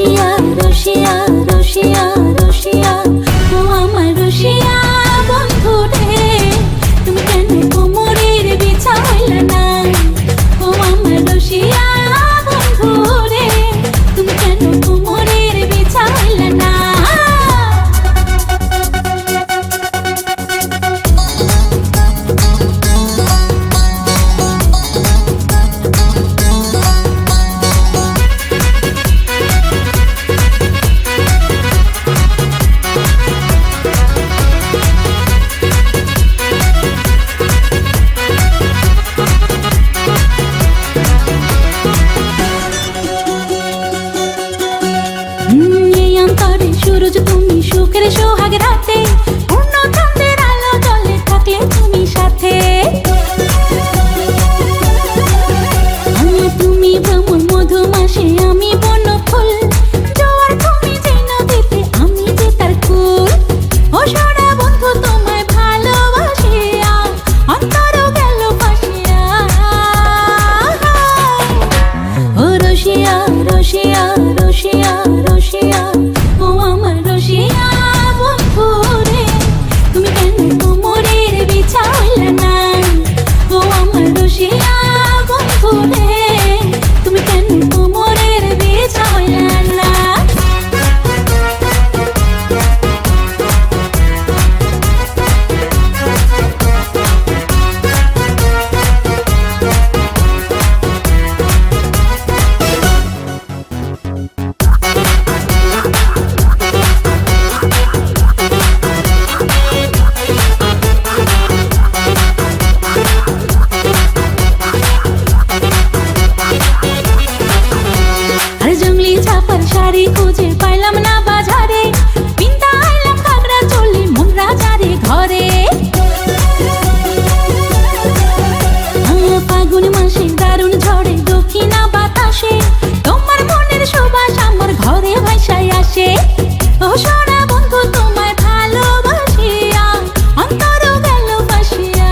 রসিয়া রসিয়া রসিয়া রসিয়া ও আমার রসিয়া বন্ধু রে, তুমি কেন কোমরের বিছা হইলা না? ও আমার রসিয়া বন্ধু রে, তুমি কেন কোমরের বিছা হইলা না? সূরজ তুমি সুখের সোহাগ রাতে, পূর্ণ চন্দ্রের আলো জলে থাকলে তুমি সাথে। তুমি ভ্রমণ মধুমাসে আমি বন ফুল, জোয়ার তুমি যে নদীতে আমি যে তার কুল। ও সোনা বন্ধু তোমায় ভালোবাসিয়া অন্তর গেল ফাঁসিয়া। ও রসিয়া রসিয়া রসিয়া রসিয়া ও আমার রসিয়া বন্ধু রে, তুমি কেন কোমরের বিছা হইলা না? ও আমার রসিয়া বন্ধু রে, তুমি কেন কোমরের বিছা হইলা না? শাড়ি খুঁজে পাইলাম না বাজারে, পিন্তা আইলাম ঘাগরা চলি মন রাজারে ঘরে। ফাগুন মাসে দারুণ ঝড়ে দক্ষিণা বাতাসে, তোমার মনের সুবাস আমার ঘরে ভাইসায় আসে। ও সোনা বন্ধু তোমায় ভালোবাসিয়া অন্তর গেল ফাঁসিয়া।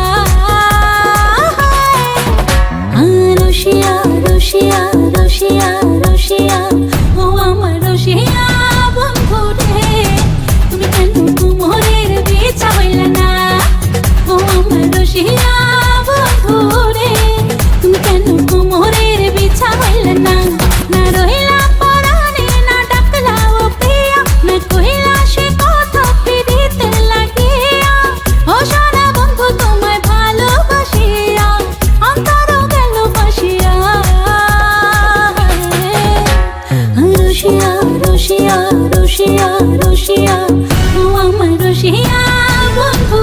রসিয়া রসিয়া রসিয়া রসিয়া ও আমার রসিয়া বন্ধু রে, তুমি কেন কোমরের বিছা হইলা না? ও আমার রসিয়া বন্ধু রে, তুমি কেন কোমরের বিছা হইলা না? না রহিলা পরাণে না ডাকলা ও প্রিয়া, না কহিলা সে কথা পিরিতে লাগিয়া। ও সোনা বন্ধু তোমায় ভালোবাসিয়া অন্তর গেল ফাঁসিয়া। রসিয়া রসিয়া রসিয়া রসিয়া ও আমার রসিয়া বন্ধু